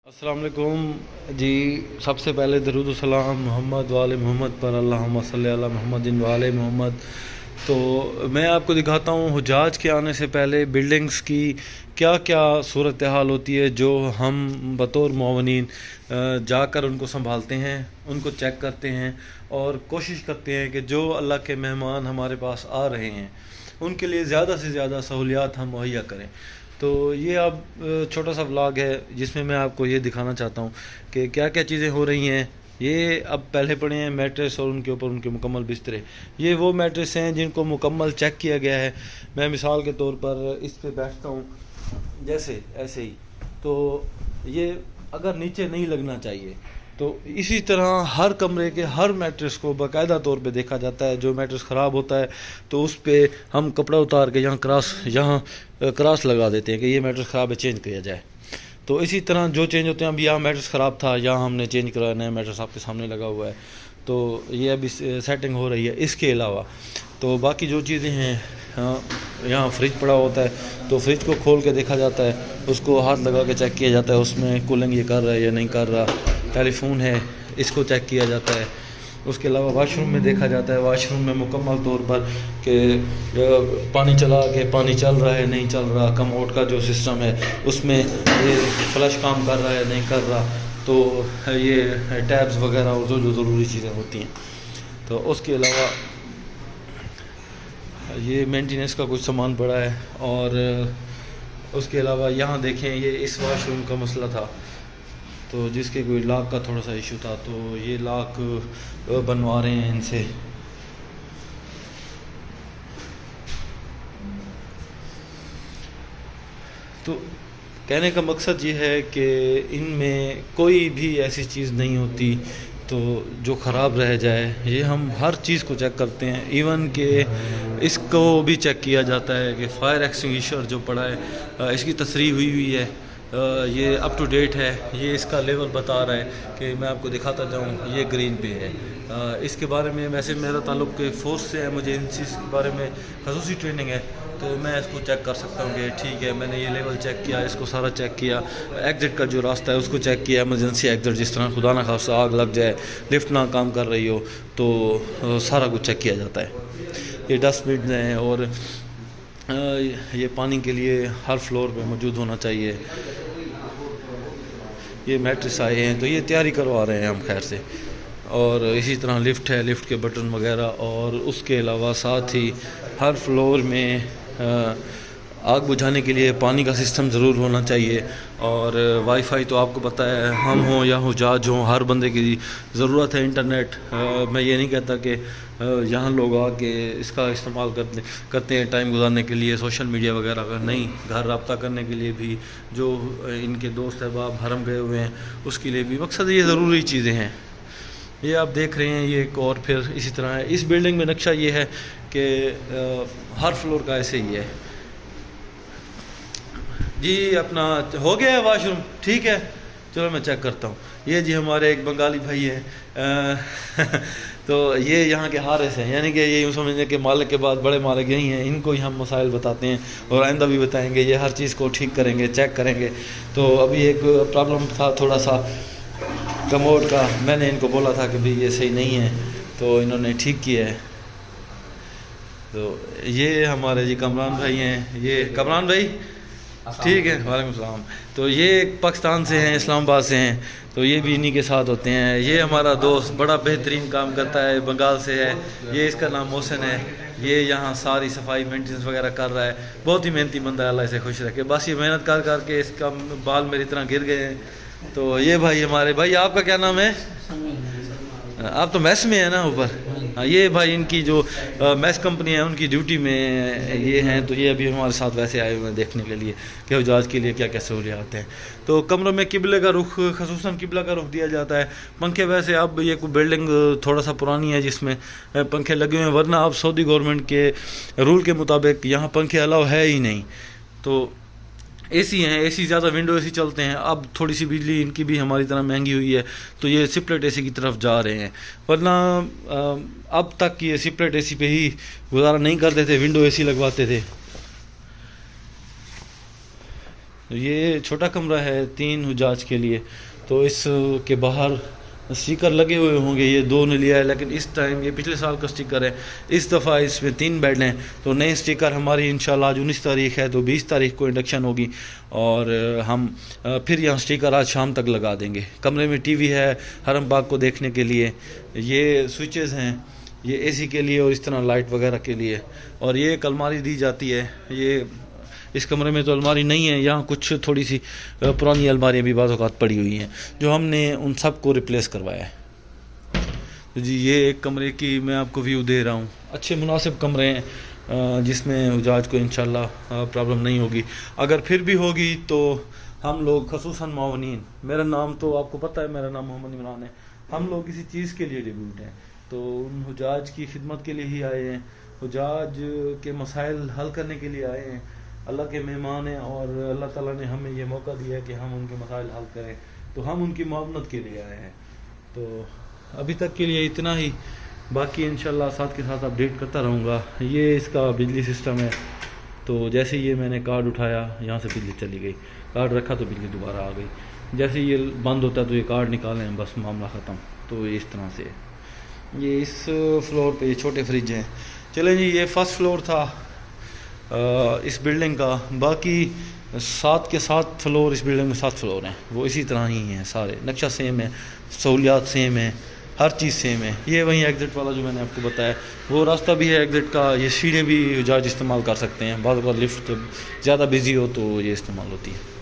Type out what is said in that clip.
अस्सलाम वालेकुम जी। सबसे पहले दरूद सलाम मोहम्मद वाले मोहम्मद पर, अल्लाहुम्मा सल्ली अला मोहम्मदिन वाले मोहम्मद। तो मैं आपको दिखाता हूँ हुजाज के आने से पहले बिल्डिंग्स की क्या क्या सूरत हाल होती है, जो हम बतौर मुअव्वनीन जाकर उनको संभालते हैं, उनको चेक करते हैं और कोशिश करते हैं कि जो अल्लाह के मेहमान हमारे पास आ रहे हैं उनके लिए ज़्यादा से ज़्यादा सहूलियात हम मुहैया करें। तो ये अब छोटा सा व्लॉग है जिसमें मैं आपको ये दिखाना चाहता हूँ कि क्या क्या चीज़ें हो रही हैं। ये अब पहले पड़े हैं मैट्रेस और उनके ऊपर उनके मुकम्मल बिस्तरे। ये वो मैट्रेस हैं जिनको मुकम्मल चेक किया गया है। मैं मिसाल के तौर पर इस पे बैठता हूँ जैसे ऐसे ही, तो ये अगर नीचे नहीं लगना चाहिए। तो इसी तरह हर कमरे के हर मैट्रेस को बाकायदा तौर पे देखा जाता है। जो मैट्रेस ख़राब होता है तो उस पे हम कपड़ा उतार के यहाँ क्रॉस लगा देते हैं कि ये मैट्रेस ख़राब है, चेंज किया जाए। तो इसी तरह जो चेंज होते हैं, अब यहाँ मैट्रेस ख़राब था, यहाँ हमने चेंज कराया, नया मैट्रेस आपके सामने लगा हुआ है। तो ये अभी सेटिंग हो रही है। इसके अलावा तो बाकी जो चीज़ें हैं, यहाँ फ्रिज पड़ा होता है तो फ्रिज को खोल के देखा जाता है, उसको हाथ लगा के चेक किया जाता है उसमें कूलिंग ये कर रहा है या नहीं कर रहा। टेलीफोन है, इसको चेक किया जाता है। उसके अलावा वाशरूम में देखा जाता है, वाशरूम में मुकम्मल तौर पर कि पानी चला के पानी चल रहा है नहीं चल रहा। कमोड का जो सिस्टम है उसमें ये फ्लश काम कर रहा है नहीं कर रहा। तो ये टैब्स वगैरह और जो ज़रूरी चीज़ें होती हैं। तो उसके अलावा ये मेंटेनेंस का कुछ सामान पड़ा है। और उसके अलावा यहाँ देखें, ये इस वाशरूम का मसला था तो जिसके कोई लॉक का थोड़ा सा इशू था, तो ये लॉक बनवा रहे हैं इनसे। तो कहने का मकसद ये है कि इनमें कोई भी ऐसी चीज़ नहीं होती तो जो ख़राब रह जाए। ये हम हर चीज़ को चेक करते हैं, इवन कि इसको भी चेक किया जाता है कि फायर एक्सटिंग्विशर जो पड़ा है इसकी तस्रीह हुई है, ये अप टू डेट है, ये इसका लेवल बता रहा है कि मैं आपको दिखाता जाऊँ, ये ग्रीन पे है। इसके बारे में वैसे मेरा ताल्लुक़ के फोर्स से है, मुझे इन चीज़ के बारे में खसूसी ट्रेनिंग है, तो मैं इसको चेक कर सकता हूँ कि ठीक है, मैंने ये लेवल चेक किया, इसको सारा चेक किया। एग्ज़िट का जो रास्ता है उसको चेक किया, एमरजेंसी एग्ज़िट, जिस तरह खुदा न खास्ता आग लग जाए, लिफ्ट ना काम कर रही हो, तो सारा कुछ चेक किया जाता है। ये डस्टबिन हैं और ये पानी के लिए हर फ्लोर पे मौजूद होना चाहिए। ये मैट्रेस आए हैं तो ये तैयारी करवा रहे हैं हम खैर से। और इसी तरह लिफ्ट है, लिफ्ट के बटन वगैरह। और उसके अलावा साथ ही हर फ्लोर में आग बुझाने के लिए पानी का सिस्टम ज़रूर होना चाहिए। और वाईफाई तो आपको पता है, हम हों या हुजाज हों, हर बंदे की ज़रूरत है इंटरनेट। मैं ये नहीं कहता कि यहाँ लोग आके इसका इस्तेमाल करते हैं टाइम गुजारने के लिए, सोशल मीडिया वगैरह का नहीं, घर रब्ता करने के लिए भी, जो इनके दोस्त अहबाब हरम गए हुए हैं उसके लिए भी। मकसद ये ज़रूरी चीज़ें हैं। ये आप देख रहे हैं ये एक और फिर इसी तरह है। इस बिल्डिंग में नक्शा ये है कि हर फ्लोर का ऐसे ही है जी। अपना हो गया है वाशरूम, ठीक है, चलो मैं चेक करता हूँ। ये जी हमारे एक बंगाली भाई हैं तो ये यहाँ के हारिस हैं, यानी कि ये यूँ समझें कि मालिक के बाद बड़े मालिक यही हैं। इनको ही हम मसाइल बताते हैं और आइंदा भी बताएंगे। ये हर चीज़ को ठीक करेंगे, चेक करेंगे। तो अभी एक प्रॉब्लम था थोड़ा सा कमोड का, मैंने इनको बोला था कि भाई ये सही नहीं है, तो इन्होंने ठीक किया है। तो ये हमारे जी कमरान भाई हैं। ये कमरान भाई ठीक है, वालेकुम सलाम। तो ये पाकिस्तान से हैं, इस्लामाबाद से हैं, तो ये भी इन्हीं के साथ होते हैं। ये हमारा दोस्त बड़ा बेहतरीन काम करता है, बंगाल से है, ये इसका नाम मोहसिन है। ये यहाँ सारी सफाई मेंटेनेंस वगैरह कर रहा है, बहुत ही मेहनती बंदा है, अल्लाह इसे खुश रखे। बस ये मेहनत कर करके इसका बाल मेरी तरह गिर गए हैं। तो ये भाई हमारे भाई, आपका क्या नाम है? आप तो मैस में है ना ऊपर? हाँ, ये भाई इनकी जो मैस कंपनी है उनकी ड्यूटी में ये हैं। तो ये अभी हमारे साथ वैसे आए हुए हैं देखने के लिए कि हुजाज के लिए क्या क्या सहूलियात हैं। तो कमरों में किबले का रुख, खसूसन किबला का रुख दिया जाता है। पंखे वैसे अब ये कोई बिल्डिंग थोड़ा सा पुरानी है जिसमें पंखे लगे हुए हैं, वरना अब सऊदी गवर्नमेंट के रूल के मुताबिक यहाँ पंखे अलाउ है ही नहीं। तो एसी हैं, एसी ज़्यादा विंडो एसी चलते हैं। अब थोड़ी सी बिजली इनकी भी हमारी तरह महंगी हुई है तो ये सिपलेट एसी की तरफ जा रहे हैं, वरना अब तक ये सिपलेट एसी पे ही गुजारा नहीं करते थे, विंडो एसी लगवाते थे। یہ چھوٹا کمرہ ہے 3 حجاج کے لیے، تو اس کے باہر اسٹیکر لگے ہوئے ہوں گے، یہ 2 نے لیا ہے، لیکن اس ٹائم یہ پچھلے سال کا اسٹیکر ہے، اس دفعہ اس میں 3 بیڈ ہیں، تو نئے اسٹیکر ہماری انشاءاللہ آج 19 تاریخ ہے، تو 20 تاریخ کو انڈکشن ہوگی، اور ہم پھر یہاں اسٹیکر آج شام تک لگا دیں گے۔ کمرے میں ٹی وی ہے حرم پاک کو دیکھنے کے لیے، یہ سوئچز ہیں، یہ اے سی کے لیے اور اس طرح لائٹ وغیرہ کے لیے، اور یہ ایک الماری دی جاتی ہے۔ یہ اس کمرے میں تو الماری نہیں ہے، یہاں کچھ تھوڑی سی پرانی الماریاں بھی بعض اوقات پڑی ہوئی ہیں، جو ہم نے ان سب کو ریپلیس کروایا ہے۔ جی یہ ایک کمرے کی میں آپ کو ویو دے رہا ہوں، اچھے مناسب کمرے ہیں، جس میں حجاج کو انشاءاللہ پرابلم نہیں ہوگی۔ اگر پھر بھی ہوگی تو ہم لوگ خصوصاً معاونین، میرا نام تو آپ کو پتہ ہے، میرا نام محمد عمران ہے، ہم لوگ کسی چیز کے لیے ڈیبیوٹ ہیں، تو ان حجاج کی خدمت کے لیے ہی آئے ہیں، حجاج کے مسائل حل کرنے کے لیے آئے ہیں، اللہ کے مہمان ہیں، اور اللہ تعالیٰ نے ہمیں یہ موقع دیا ہے کہ ہم ان کے مسائل حل کریں، تو ہم ان کی معاونت کے لیے آئے ہیں۔ تو ابھی تک کے لیے اتنا ہی، باقی انشاءاللہ ساتھ کے ساتھ اپڈیٹ کرتا رہوں گا۔ یہ اس کا بجلی سسٹم ہے، تو جیسے یہ میں نے کارڈ اٹھایا یہاں سے بجلی چلی گئی، کارڈ رکھا تو بجلی دوبارہ آ گئی، جیسے یہ بند ہوتا ہے تو یہ کارڈ نکالیں بس معاملہ ختم، تو یہ اس طرح سے ہے۔ یہ اس فلور پہ یہ چھوٹے فریج ہیں۔ چلیں جی، یہ فرسٹ فلور تھا اس بلڈنگ کا، باقی 7 کے 7 فلور اس بلڈنگ میں 7 فلور ہیں، وہ اسی طرح ہی ہیں، سارے نقشہ سیم ہے، سہولیات سیم ہیں، ہر چیز سیم ہے۔ یہ وہیں ایگزٹ والا جو میں نے آپ کو بتایا، وہ راستہ بھی ہے ایگزٹ کا، یہ سیڑھیں بھی حجاج استعمال کر سکتے ہیں، بعض اوقات لفٹ زیادہ بزی ہو تو یہ استعمال ہوتی ہے۔